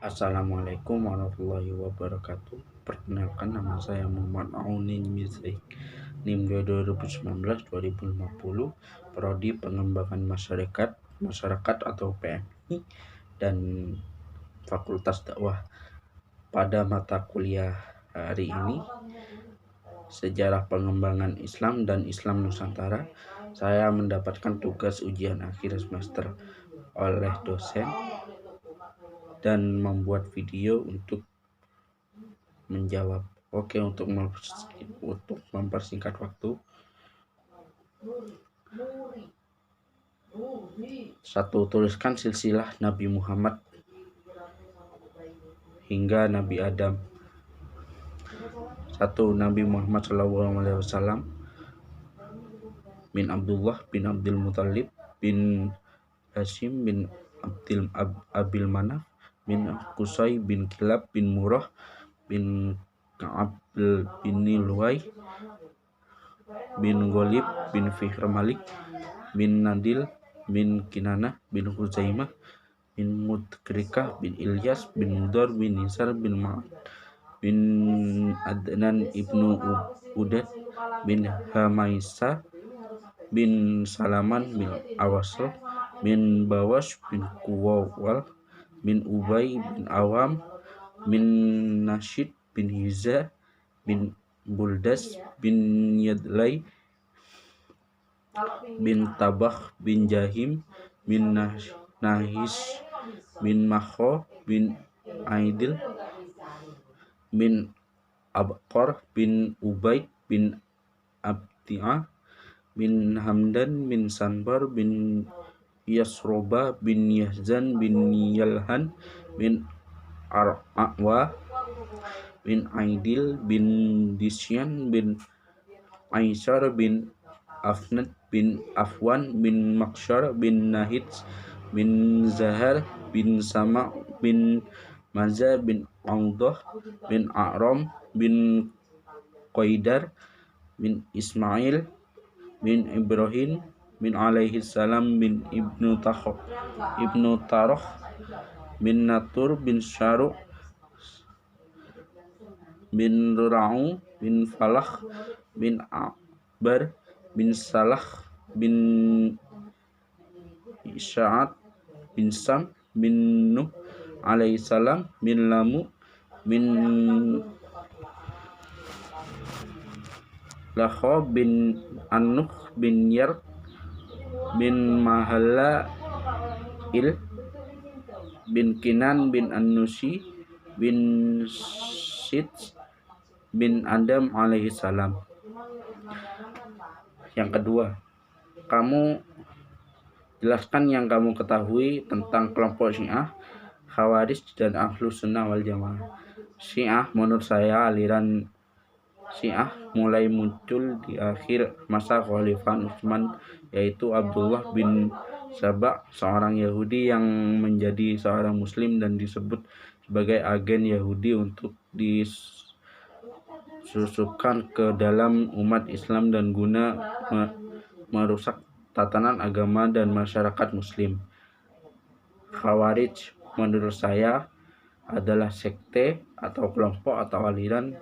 Assalamualaikum warahmatullahi wabarakatuh. Perkenalkan, nama saya Muhammad Auni Mizaik, NIM 2019-2050, Prodi Pengembangan Masyarakat atau PMI, dan Fakultas Dakwah. Pada mata kuliah hari ini, Sejarah Pengembangan Islam dan Islam Nusantara, saya mendapatkan tugas ujian akhir semester oleh dosen dan membuat video untuk menjawab. Oke, untuk mempersingkat waktu, 1. Tuliskan silsilah Nabi Muhammad hingga Nabi Adam. 1. Nabi Muhammad SAW bin Abdullah bin Abdul Muthalib bin Hashim bin Abil Manaf bin Qusay bin Kilab bin Murrah bin Ka'ab bin Luwai bin Ghalib bin Fihr Malik bin Nadil bin Kinanah bin Huzaimah bin Mudrikah bin Ilyas bin Mudar bin Nisar bin Ma'ad bin Adnan ibnu Udad bin Hamaisa bin Salaman bin Awasl bin Bawash bin Kuwawal bin Ubay bin Awam bin Nashid bin Hiza bin Buldas bin Yadlai bin Tabah bin Jahim bin Nahis bin Makho bin Aidil bin Abqar bin Ubaid bin Abti'ah bin Hamdan bin Sanbar bin Yasroba bin Yahzan bin Yalhan bin Ar'awa bin Aidil bin Disyan bin Aisyar bin Afnad bin Afwan bin Makshar bin Nahid bin Zahar bin Sama bin Maza bin Audah bin A'ram bin Qaidar bin Ismail bin Ibrahim bin alaihi salam bin Ibnu Taroh bin Natur bin Syaru bin Ra'u bin Falah bin Akbar bin Salah bin Isya'at bin Sam bin Nuh alaihi salam bin Lamu bin Lakho bin Anuh bin Yar bin Mahalla Il bin Kinan bin Anusi bin Sits bin Adam alaihi salam. Yang kedua, kamu jelaskan yang kamu ketahui tentang kelompok Syiah, Khawarij, dan Ahlus Sunnah wal Jamaah. Syiah, menurut saya, aliran Syiah mulai muncul di akhir masa Khalifah Utsman, yaitu Abdullah bin Saba, seorang Yahudi yang menjadi seorang Muslim dan disebut sebagai agen Yahudi untuk disusupkan ke dalam umat Islam dan guna merusak tatanan agama dan masyarakat Muslim. Khawarij, menurut saya, adalah sekte atau kelompok atau aliran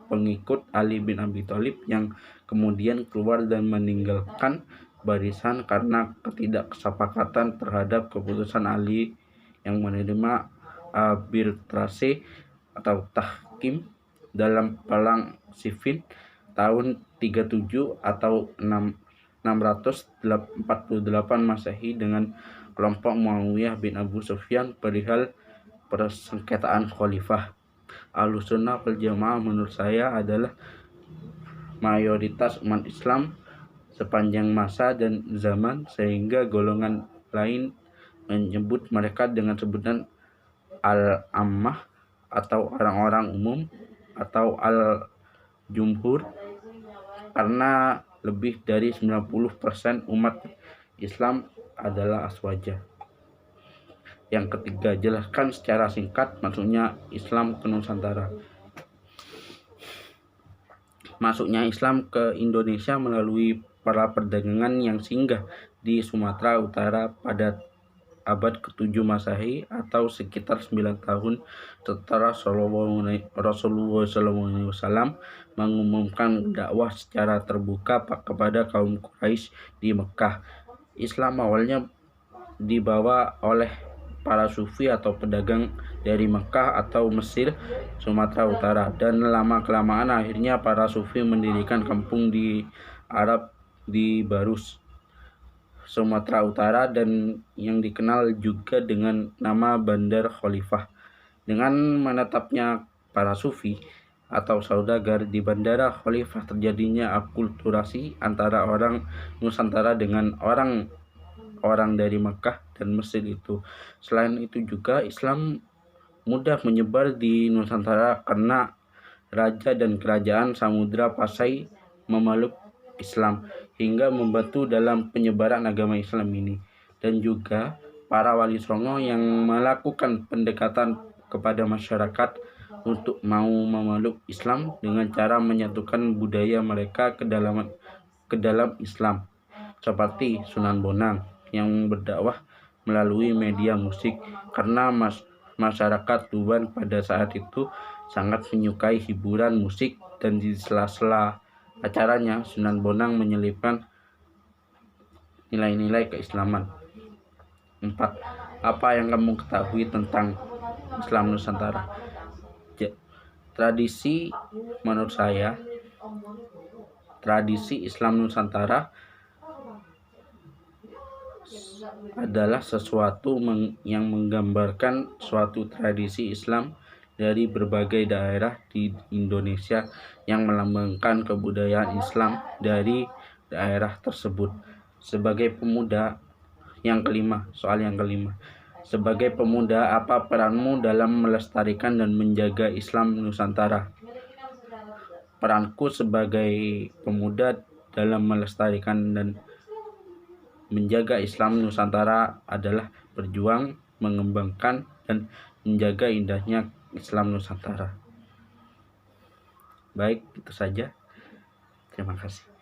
pengikut Ali bin Abi Thalib yang kemudian keluar dan meninggalkan barisan karena ketidaksepakatan terhadap keputusan Ali yang menerima arbitrase atau tahkim dalam perang Siffin tahun 37 atau 648 Masehi dengan kelompok Muawiyah bin Abu Sufyan perihal persengketaan khalifah. Ahlus Sunnah wal Jamaah menurut saya adalah mayoritas umat Islam sepanjang masa dan zaman, sehingga golongan lain menyebut mereka dengan sebutan al-ammah atau orang-orang umum atau al-jumhur, karena lebih dari 90% umat Islam adalah aswaja. Yang ketiga, jelaskan secara singkat maksudnya Islam ke Nusantara. Masuknya Islam ke Indonesia melalui para perdagangan yang singgah di Sumatera Utara pada abad ke-7 Masehi atau sekitar 9 tahun setelah Rasulullah SAW mengumumkan dakwah secara terbuka kepada kaum Quraisy di Mekah. Islam awalnya dibawa oleh para sufi atau pedagang dari Mekah atau Mesir, Sumatera Utara, dan lama-kelamaan akhirnya para sufi mendirikan kampung di Arab di Barus, Sumatera Utara, dan yang dikenal juga dengan nama Bandar Khalifah. Dengan menetapnya para sufi atau saudagar di Bandara Khalifah, terjadinya akulturasi antara orang Nusantara dengan orang dari Mekah dan Mesir itu. Selain itu juga Islam mudah menyebar di Nusantara karena raja dan kerajaan Samudra Pasai memeluk Islam hingga membantu dalam penyebaran agama Islam ini, dan juga para wali songo yang melakukan pendekatan kepada masyarakat untuk mau memeluk Islam dengan cara menyatukan budaya mereka ke dalam Islam, seperti Sunan Bonang yang berdakwah melalui media musik karena masyarakat Tuban pada saat itu sangat menyukai hiburan musik, dan di sela-sela acaranya Sunan Bonang menyelipkan nilai-nilai keislaman. 4. Apa yang kamu ketahui tentang Islam Nusantara? Menurut saya, tradisi Islam Nusantara adalah sesuatu yang menggambarkan suatu tradisi Islam dari berbagai daerah di Indonesia yang melambangkan kebudayaan Islam dari daerah tersebut. Sebagai pemuda, soal yang kelima. Sebagai pemuda, apa peranmu dalam melestarikan dan menjaga Islam Nusantara? Peranku sebagai pemuda dalam melestarikan dan menjaga Islam Nusantara adalah berjuang, mengembangkan, dan menjaga indahnya Islam Nusantara. Baik, itu saja. Terima kasih.